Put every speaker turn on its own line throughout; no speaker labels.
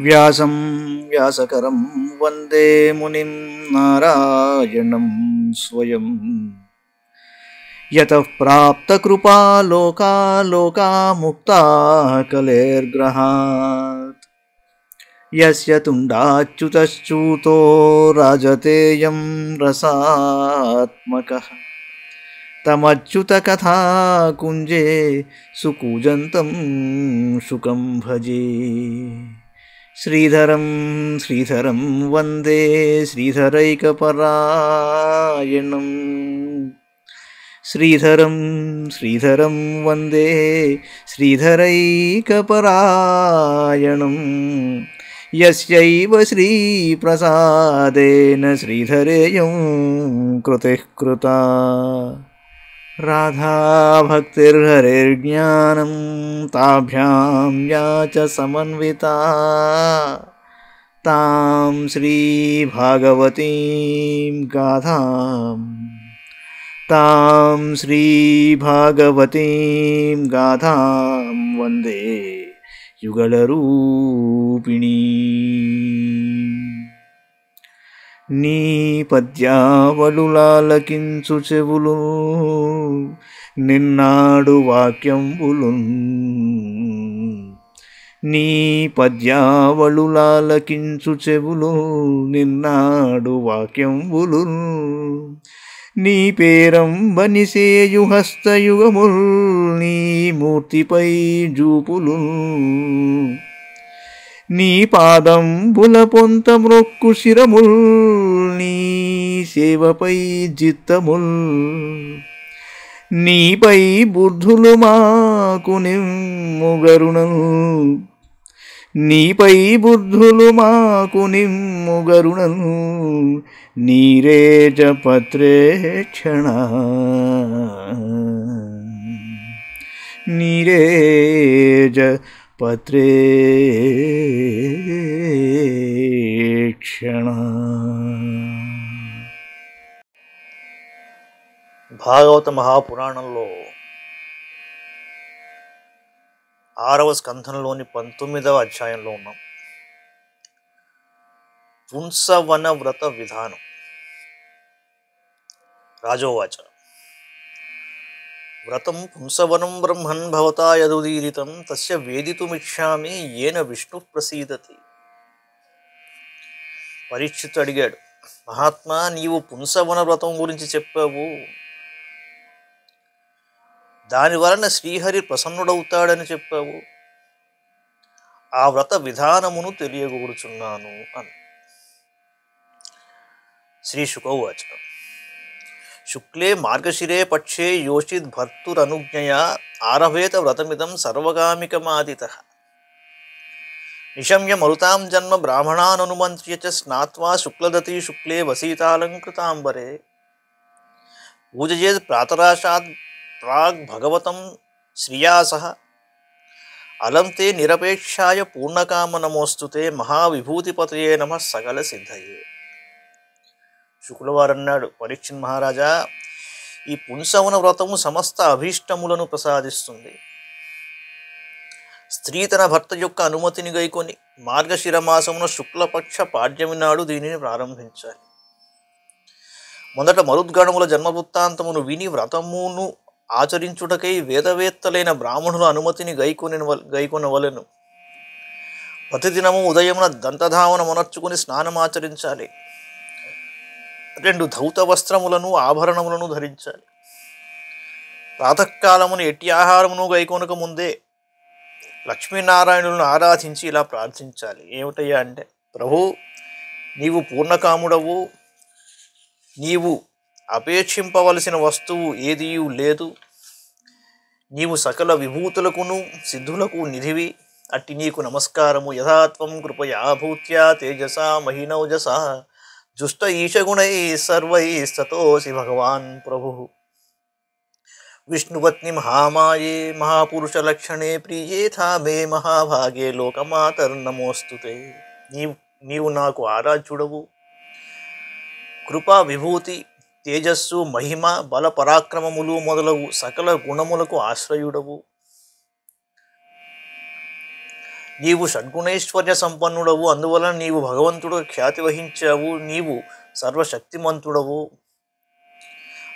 వ్యాసం వ్యాసకరం వందే మునిం నారాయణం స్వయం యతః ప్రాప్తకృపా లోకా లోకా ముక్తా కలేర్గ్రహాత్ యస్య తుండాచ్యుతశ్చ్యుతో రాజతేయం రసాత్మకః తమచ్యుతకథా కుంజే సుకూజంతం శుకం భజే. శ్రీధరం శ్రీధరం వందే శ్రీధరైకపరాయణం. శ్రీధరం శ్రీధరం వందే శ్రీధరైకపరాయణం. యస్యైవ శ్రీప్రసాదేన శ్రీధరేయం కృతిః కృతా. రాధా భక్తిర్హరిర్జ్ఞానం తాభ్యాం యా చ సమన్వితా తాం శ్రీ భాగవతీం గాథాం వందే యుగళరూపిణీ. నీ పద్యావళులాలకించు చెవులు నిన్నాడు వాక్యంబులు. నీ పద్యావళులాలకించు చెవులు నిన్నాడు వాక్యంబులు. నీ పేరంబనిసేయు హస్తయుగముల్ నీ మూర్తిపై జూపులు. నీ పాదంబుల పొంత మ్రొక్కు శిరముల్ నీ సేవపై జిత్తముల్. నీపై బుద్ధులు మాకు నిమ్ముగరుణలు. నీపై బుద్ధులు మాకు నిమ్ముగరుణలు. నీరేజ పత్రేక్షణ నీరేజ పత్రేక్షణ.
భాగవత మహాపురాణంలో 6వ స్కంధంలోని 19వ అధ్యాయంలో ఉన్నాం. పుంసవన వ్రత విధానం. రాజోవాచ. వ్రతం పుంసవనం బ్రహ్మన్ భవతా యదుదీరితం తస్య వేదితుమిచ్చామి ఏన విష్ణు ప్రసీదతి. పరీక్షిత్తు అడిగాడు, మహాత్మా, నీవు పుంసవన వ్రతం గురించి చెప్పావు, దాని వలన శ్రీహరి ప్రసన్నుడవుతాడని చెప్పావు, ఆ వ్రత విధానమును తెలియగూరుచున్నాను అని. శ్రీ శుకౌవాచ. శుక్లే మార్గశిరే పక్షే యోషిద్ భర్తురనుజ్ఞయా ఆరభేత వ్రతమిదం సర్వగామికమాదితః. నిశమ్య మరుతాం జన్మ బ్రాహ్మణాననుమంత్ర్య చ స్నాత్వా శుక్లదతి శుక్లే వసీతాలంకృతాంబరే. పూజయేద్ ప్రాతరాశాద్ ప్రాగ్ భగవతం శ్రియా సహ. అలం తే నిరపేక్షాయ పూర్ణకామ నమోస్తుతే మహావిభూతిపతయే నమః సకల సిద్ధయే. శుక్లవారు అన్నాడు, పరీక్షిత్ మహారాజా, ఈ పుంసవన వ్రతము సమస్త అభీష్టములను ప్రసాదిస్తుంది. స్త్రీ తన భర్త యొక్క అనుమతిని గైకొని మార్గశిరమాసమున శుక్లపక్ష పాడ్యమి నాడు దీనిని ప్రారంభించాలి. మొదట మరుద్గణముల జన్మవృత్తాంతమును విని వ్రతమును ఆచరించుటకై వేదవేత్తలైన బ్రాహ్మణుల అనుమతిని గైకొనవలెను. ప్రతిదినము ఉదయమున దంతధావన మొనర్చుకుని స్నానమాచరించాలి. 2 ధౌత వస్త్రములను ఆభరణములను ధరించాలి. ప్రాతకాలమును ఎట్టి ఆహారమును గైకొనక ముందే లక్ష్మీనారాయణులను ఆరాధించి ఇలా ప్రార్థించాలి. ఏమిటయ్యా అంటే, ప్రభు, నీవు పూర్ణకాముడవు, నీవు అపేక్షింపవలసిన వస్తువు ఏదీ లేదు, నీవు సకల విభూతులకును సిద్ధులకు నిధివి, అట్టి నీకు నమస్కారము. యథాత్వం కృపయా భూత్యా తేజసా మహినౌజసా జుష్ట ఈశగుణై సర్వై స్తతోసి భగవాన్ ప్రభు. విష్ణుపత్ని మహామాయే మహాపురుషలక్షణే ప్రియే మే మహాభాగే లోకమాతర్నమోస్తుతే. నీవు నాకు ఆరాధ్యుడవు, కృపా విభూతి తేజస్సు మహిమ బల పరాక్రమములు మొదలగు సకల గుణములకు ఆశ్రయుడవు. నీవు షడ్గుణైశ్వర్య సంపన్నుడవు, అందువలన నీవు భగవంతుడు ఖ్యాతి వహించావు, నీవు సర్వశక్తిమంతుడవు.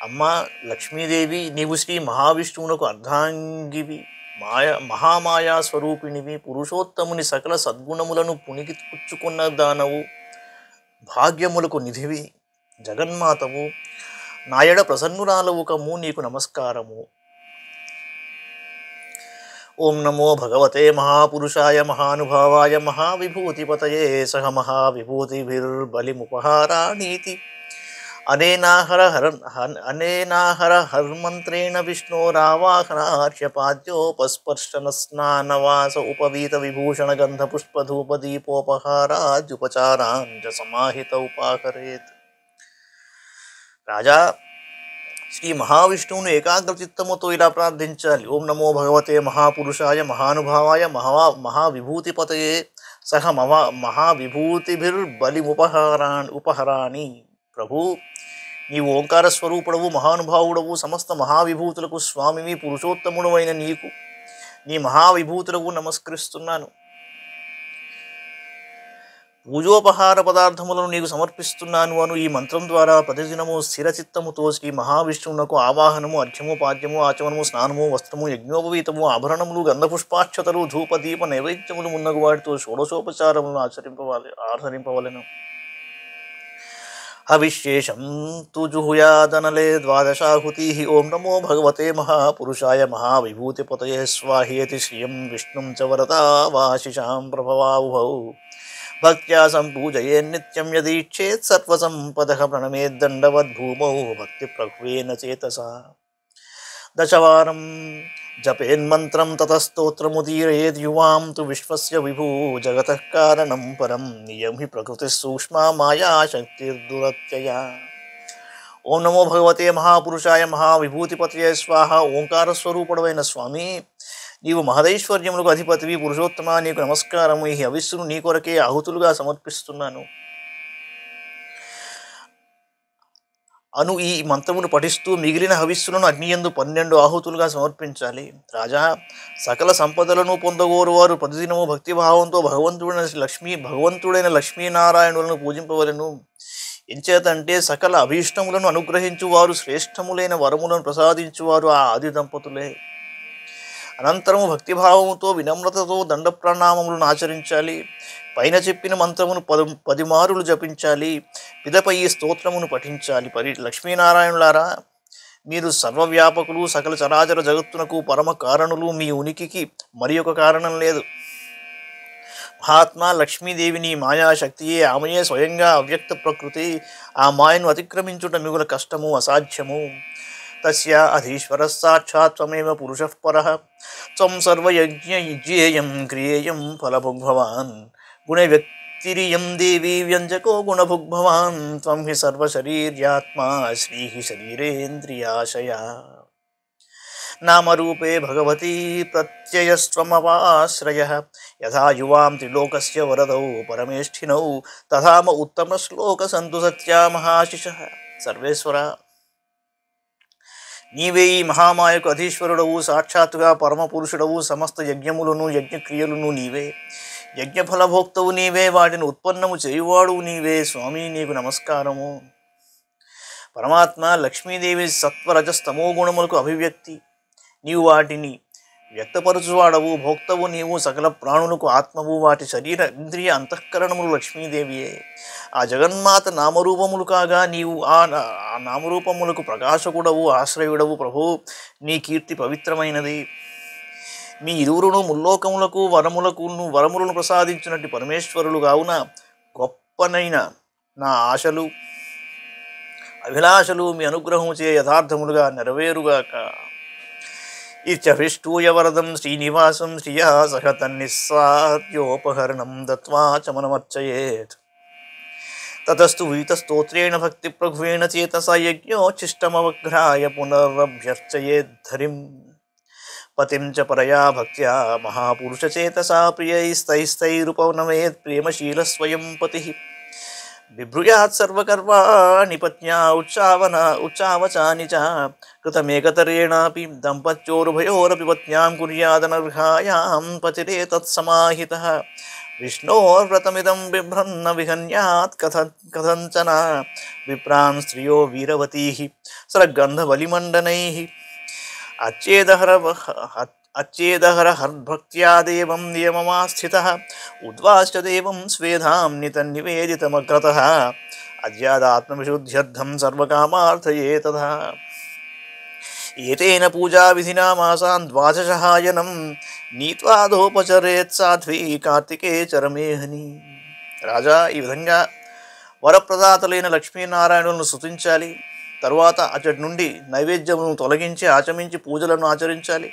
అమ్మ లక్ష్మీదేవి, నీవు శ్రీ మహావిష్ణువునకు అర్ధాంగివి, మహామాయా స్వరూపిణివి, పురుషోత్తముని సకల సద్గుణములను పుణికి పుచ్చుకున్న దానవు, భాగ్యములకు నిధివి, జగన్మాతవు, నాయడ ప్రసన్నురాలవు కమ్ము, నీకు నమస్కారము. ఓం నమో భగవతే మహాపురుషాయ మహానుభావాయ మహావిభూతిపతయే సహ మహావిభూతిభిర్బలిముపహారాణీతి అనేనాహర హర్మంత్రేణ విష్ణోరావాహనార్యపాద్యోపస్పర్శన స్నానవాస ఉపవీత విభూషణ గంధ పుష్పధూపదీపోపహారాద్యుపచారాంచ సమాహిత ఉపాకరేత్. రాజా, శ్రీ మహావిష్ణువును ఏకాగ్రచిత్తముతో ఇలా ప్రార్థించాలి. ఓం నమో భగవతే మహాపురుషాయ మహానుభావాయ మహావిభూతిపతయే సహ మహావిభూతిభిర్బలిముపహరాణి. ప్రభు, నీవు ఓంకార స్వరూపుడవు, మహానుభావుడవు, సమస్త మహావిభూతులకు స్వామివి, పురుషోత్తముడు అయిన నీకు నీ మహావిభూతులకు నమస్కరిస్తున్నాను. పూజోపహార పదార్థములను నీకు సమర్పిస్తున్నాను అను ఈ మంత్రం ద్వారా ప్రతిదినము స్థిరచిత్తముతో శ్రీ మహావిష్ణువునకు ఆవాహనము, అర్ఘ్యము, పాద్యము, ఆచమనము, స్నానము, వస్త్రము, యజ్ఞోపవీతము, ఆభరణములు, గంధపుష్పాక్షతలు, ధూపదీప నైవేద్యములు మున్నగు వాటితో షోడశోపచారములను ఆచరింపవలెను. హవిశేషం తు జుహుయాదనలే ద్వాదశాహుతి. ఓం నమో భగవతే మహాపురుషాయ మహావిభూతిపతయే స్వాహేతి శ్రియం విష్ణుం చ వరదా వాశిషాం ప్రభవావుభౌ. భక్త్యా సంపూజయే నిత్యం యదీక్షేత్ సర్వసంపదః ప్రణమేద్దండవద్భూమౌ భక్తి ప్రఘ్వేన చేతసా. దశవారం జపేన్మంత్రం తతస్తోత్రముదీరయేద్ యువాం తు విశ్వస్య విభూ జగతః కారణం పరం నియం హి ప్రకృతిః సూక్ష్మా మాయా శక్తిర్దురత్యయా. ఓం నమో భగవతే మహాపురుషాయ మహావిభూతిపతయే స్వాహ. ఓంకార స్వరూపుడవైన స్వామి, నీవు మహదైశ్వర్యములకు అధిపతివి, పురుషోత్తమ, నీకు నమస్కారము. ఈ హవిస్సును నీ కొరకే ఆహుతులుగా సమర్పిస్తున్నాను అను ఈ మంత్రమును పఠిస్తూ మిగిలిన హవిస్సులను అగ్నియందు 12 ఆహుతులుగా సమర్పించాలి. రాజా, సకల సంపదలను పొందగోరు వారు ప్రతిదినము భక్తిభావంతో భగవంతుడైన లక్ష్మీనారాయణులను పూజింపవలెను. ఎంచేతంటే సకల అభీష్టములను అనుగ్రహించువారు, శ్రేష్టములైన వరములను ప్రసాదించువారు ఆ ఆది దంపతులే. అనంతరము భక్తిభావముతో వినమ్రతతో దండ ప్రణామములను ఆచరించాలి. పైన చెప్పిన మంత్రమును 10 మారులు జపించాలి. పిదపై ఈ స్తోత్రమును పఠించాలి. లక్ష్మీనారాయణులారా, మీరు సర్వవ్యాపకులు, సకల చరాచర జగత్తునకు పరమ కారణులు. మీ ఉనికికి మరి ఒక కారణం లేదు. మహాత్మా లక్ష్మీదేవిని మాయాశక్తియే, ఆమెయే స్వయంగా అవ్యక్త ప్రకృతి. ఆ మాయను అతిక్రమించుట మిగుల కష్టము, అసాధ్యము. తస్య అధీశ్వర సాక్షాత్ త్వమేవ పురుషః పరః. త్వం సర్వయజ్ఞేయం క్రియేయం ఫలభుగ్భవాన్. గుణవ్యక్తిరియం దేవీ వ్యంజకో గుణభుగ్భవాన్. త్వం హి సర్వశరీర్యాత్మా శ్రీః శరీరేంద్రియాశయ. నామరూపే భగవతీ ప్రత్యయస్త్వమవాశ్రయః. యథా యువాం త్రిలోకస్య వరదౌ పరమేష్ఠినౌ తథామ ఉత్తమ శ్లోక సంతు సత్యా మహాశిషః. సర్వేశ్వర, నీవే ఈ మహామాయకు అధీశ్వరుడవు, సాక్షాత్తుగా పరమపురుషుడవు. సమస్త యజ్ఞములను యజ్ఞక్రియలను నీవే, యజ్ఞఫలభోక్తవు నీవే, వాటిని ఉత్పన్నము చేయువాడువు నీవే. స్వామి, నీకు నమస్కారము. పరమాత్మ లక్ష్మీదేవి సత్వరజస్తమో గుణములకు అభివ్యక్తి. నీవు వాటిని వ్యక్తపరచువాడవు, భోక్తవు నీవు. సకల ప్రాణులకు ఆత్మవు, వాటి శరీర ఇంద్రియ అంతఃకరణములు లక్ష్మీదేవియే. ఆ జగన్మాత నామరూపములు కాగా నీవు ఆ నామరూపములకు ప్రకాశకుడవు, ఆశ్రయుడవు. ప్రభు, నీ కీర్తి పవిత్రమైనది. మీ ఇరువురును ముల్లోకములకు వరములను ప్రసాదించినట్టు పరమేశ్వరులు కావున గొప్పనైన నా ఆశలు, అభిలాషలు మీ అనుగ్రహము చే యథార్థములుగా నెరవేరుగాక. ఇత్యభిష్టూయ వరదం శ్రీనివాసం శ్రియా సహ తన్నిస్సార్యోపహరణం దత్వా చమనమర్చయేత్. తతస్తు వీతస్తోత్రేణ భక్తి ప్రఘ్వేణ చేతసా యజ్ఞోచ్చిష్టమవఘ్రాయ పునరభ్యర్చయేద్ధరిం. పతిం చ పరయా భక్త్యా మహాపురుషచేతసా ప్రియైస్తైస్తైరుపనమేత్ ప్రేమశీల స్వయం పతి. బిభ్రుయాత్ సర్వకర్వాణి పత్న్యా ఉచ్చావచాని చ కృతమేకతరేణాపి దంపత్యోరుభయోరపి పత్న్యాం కుర్యాదనర్హాయాం పతిరేతత్సమాహితః విష్ణోర్వ్రతమిదం బిభ్రన్న విహన్యాత్ కథంచన విప్రాన్ స్త్రియో వీరవతీః సరగంధబలిమండనైః అచ్చేదహర హర్భక్త్యా దేవం నియమమాస్థితః ఉద్వాశ్చ దేవం స్వేధాం నితన్నివేదితమగ్రతః అద్యాదాత్మవిశుద్ధ్యర్థం సర్వకామార్థయే తథా ఏతేన పూజా విధినా మాసాన్ ద్వాదశహాయనం నీత్వాదోపచరేత్ సాధ్వీ కార్తికే చరమేహని. రాజా, ఈ విధంగా వరప్రదాతలైన లక్ష్మీనారాయణులను స్తుతించాలి. తరువాత అచ్చటి నుండి నైవేద్యమును తొలగించి ఆచమించి పూజలను ఆచరించాలి.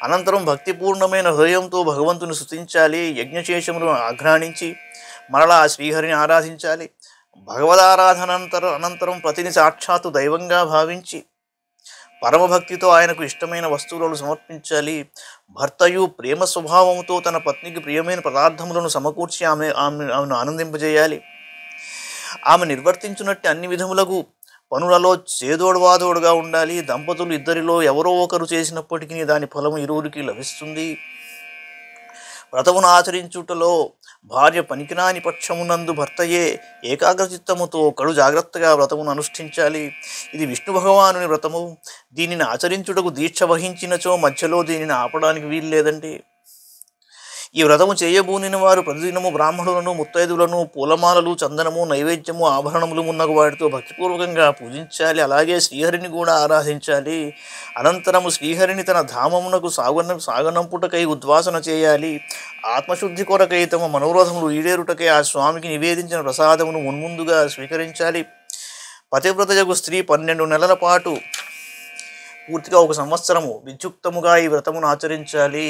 అనంతరం భక్తిపూర్ణమైన హృదయంతో భగవంతుని స్తుతించాలి. యజ్ఞశేషములను ఆఘ్రాణించి మరలా శ్రీహరిని ఆరాధించాలి. భగవదారాధన అనంతరం పతిని సాక్షాత్తు దైవంగా భావించి పరమభక్తితో ఆయనకు ఇష్టమైన వస్తువులను సమర్పించాలి. భర్తయు ప్రేమ స్వభావంతో తన పత్నికి ప్రియమైన పదార్థములను సమకూర్చి ఆమెను ఆనందింపజేయాలి. ఆమె నిర్వర్తించున్నట్టు అన్ని విధములకు పనులలో చేదోడువాదోడుగా ఉండాలి. దంపతులు ఇద్దరిలో ఎవరో ఒకరు చేసినప్పటికీ దాని ఫలము ఇరువురికి లభిస్తుంది. వ్రతమును ఆచరించుటలో భార్య పనికిరాని పక్షమునందు భర్తయే ఏకాగ్రచిత్తముతో కడు జాగ్రత్తగా వ్రతమును అనుష్ఠించాలి. ఇది విష్ణు భగవానుని వ్రతము. దీనిని ఆచరించుటకు దీక్ష వహించినచో మధ్యలో దీనిని ఆపడానికి వీలు లేదండి. ఈ వ్రతము చేయబూనిన వారు ప్రతిదినము బ్రాహ్మణులను, ముత్తైదులను, పూలమాలలు, చందనము, నైవేద్యము, ఆభరణములు మున్నగు వాటితో భక్తిపూర్వకంగా పూజించాలి. అలాగే శ్రీహరిని కూడా ఆరాధించాలి. అనంతరము శ్రీహరిని తన ధామమునకు సాగనంపుటకై ఉద్వాసన చేయాలి. ఆత్మశుద్ధి కొరకై తమ మనోరథములు ఈడేరుటకై ఆ స్వామికి నివేదించిన ప్రసాదమును మున్ముందుగా స్వీకరించాలి. పతివ్రతయగు స్త్రీ 12 నెలల పాటు పూర్తిగా 1 సంవత్సరము విద్యుక్తముగా ఈ వ్రతమును ఆచరించాలి.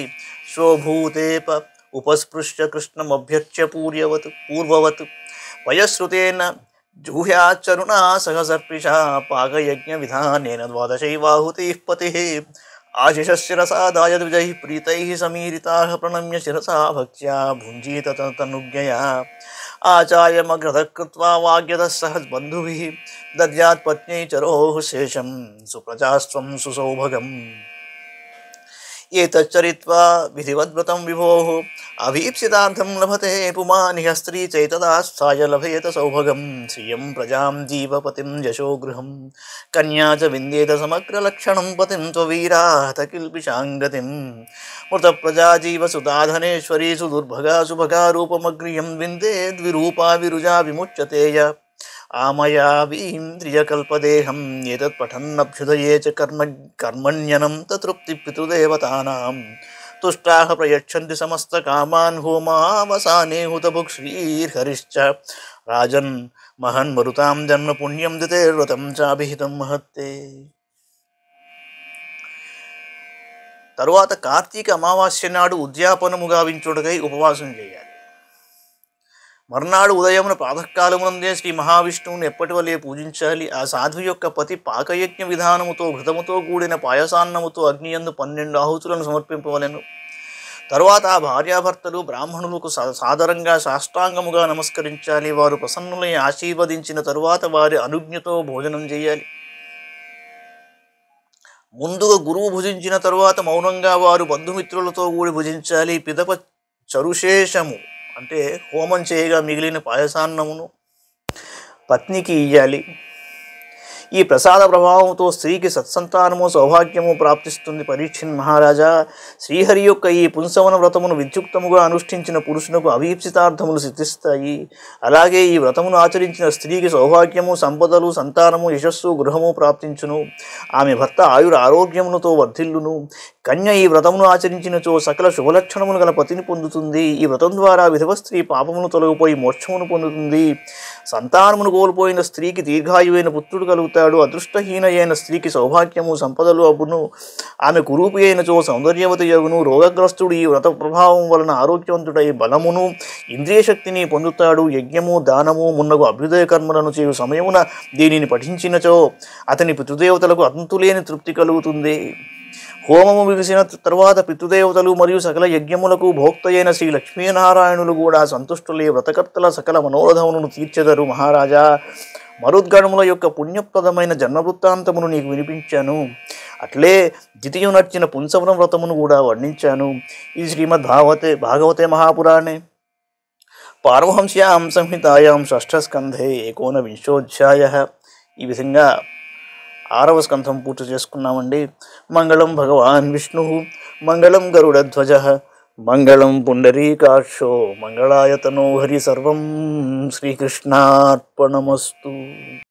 శోభూతేప ఉపస్పృశ్య కృష్ణమభ్యర్చ్య పూర్వవత్ వయశ్రుతేన జూహ్యాచరుణా సహసర్పిషా పాకయజ్ఞ విధానేన 12 పతి ఆశిషశిరసాదాయ ద్విజైః ప్రీతైః సమీరితాః ప్రణమ్య శిరసా భక్త్యా భుంజీత తనుజ్ఞయా ఆచార్యమగ్రతః కృత్వా వాగ్యతః సహ బంధుభిః దద్యాత్ పత్న్యై చరోః శేషం సుప్రజాస్త్వం సుసౌభగం. ఏతచ్చరిత్వా విధివద్వ్రతం విభోః అభీప్సితార్థం లభతే పుమానిహ స్త్రీ చైతదాస్థాయ లభేత సౌభగం. శ్రియం ప్రజాం జీవపతిం యశో గృహం కన్యా చ విందేత సమగ్రలక్షణం పతిం త్వవీరాహత కిల్పిషాంగతిం. మృత ప్రజా జీవ సుధాధనేశ్వరీ సుదుర్భగా సుభగా రూపమగ్రియం విందేద్విరూపా విరుజా విముచ్యతేయ ఆమయావీంద్రియకల్పదేహం ఏతత్ పఠన్నభ్యుదయే చ కర్మణ్యనం తృప్తి పితృదేవతానాం తుష్టాః ప్రయచ్చంతి సమస్తకామాన్ హోమావసానే హుతభుక్ శ్రీహరిశ్చ రాజన్ మహన్మరుతాం జన్మ పుణ్యం దితేర్వ్రతం చాభిహితం మహత్తే. తరువాత కార్తీక అమావాస్య నాడు ఉద్యాపనము గావించుటకై ఉపవాసం చేయాలి. మర్నాడు ఉదయమున ప్రాతకాలమునందే శ్రీ మహావిష్ణువుని ఎప్పటి వలె పూజించాలి. ఆ సాధువు యొక్క పతి పాకయజ్ఞ విధానముతో ఘృతముతో కూడిన పాయసాన్నముతో అగ్నియందు 12 ఆహుతులను సమర్పింపవలెను. తరువాత ఆ భార్యాభర్తలు బ్రాహ్మణులకు సాదరంగా సాష్టాంగముగా నమస్కరించాలి. వారు ప్రసన్నులై ఆశీర్వదించిన తరువాత వారి అనుజ్ఞతో భోజనం చేయాలి. ముందుగా గురువు భుజించిన తరువాత మౌనంగా వారు బంధుమిత్రులతో కూడి భుజించాలి. పిదప చరుశేషము అంటే హోమం చేయగా మిగిలిన పాయసాన్నమును పత్నికి ఇయ్యాలి. ఈ ప్రసాద ప్రభావంతో స్త్రీకి సత్సంతానము సౌభాగ్యము ప్రాప్తిస్తుంది. పరీక్షిన్ మహారాజా, శ్రీహరి యొక్క ఈ పుంసవన వ్రతమును విద్యుక్తముగా అనుష్ఠించిన పురుషునకు అభీప్సితార్థములు సిద్ధిస్తాయి. అలాగే ఈ వ్రతమును ఆచరించిన స్త్రీకి సౌభాగ్యము, సంపదలు, సంతానము, యశస్సు, గృహము ప్రాప్తించును. ఆమె భర్త ఆరోగ్యములతో వర్ధిల్లును. కన్య ఈ వ్రతమును ఆచరించినచో సకల శుభలక్షణములు గల పతిని పొందుతుంది. ఈ వ్రతం ద్వారా విధవ స్త్రీ పాపమును తొలగిపోయి మోక్షమును పొందుతుంది. సంతానమును కోల్పోయిన స్త్రీకి దీర్ఘాయువైన పుత్రుడు కలుగుతాడు. అదృష్టహీనయైన స్త్రీకి సౌభాగ్యము, సంపదలు అబ్బును. ఆమె కురూపి అయినచో సౌందర్యవతి యగును. రోగగ్రస్తుడు ఈ వ్రత ప్రభావం వలన ఆరోగ్యవంతుడై బలమును, ఇంద్రియ శక్తిని పొందుతాడు. యజ్ఞము, దానము మున్నగు అభ్యుదయ కర్మలను చేయు సమయమున దీనిని పఠించినచో అతని పితృదేవతలకు అంతులేని తృప్తి కలుగుతుంది. హోమము ముగిసిన తరువాత పితృదేవతలు మరియు సకల యజ్ఞములకు భోక్త అయిన శ్రీ లక్ష్మీనారాయణులు కూడా సంతుష్టులే వ్రతకర్తల సకల మనోరథములను తీర్చెదరు. మహారాజా, మరుద్గణముల యొక్క పుణ్యప్రదమైన జన్మవృత్తాంతమును నీకు వినిపించాను. అట్లే ద్వితీయం నడిచిన పుంసవనం వ్రతమును కూడా వర్ణించాను. ఇది భాగవతే మహాపురాణే పారమహంస్యాం సంహితాయాం షష్ఠస్కంధే 19వ ఈ విధంగా 6వ స్కంధం పూర్తి చేసుకున్నామండి. మంగళం భగవాన్ విష్ణు, మంగళం గరుడధ్వజ, మంగళం పుండరీకాక్షో, మంగళాయతనో హరి. సర్వం శ్రీకృష్ణార్పణమస్తు.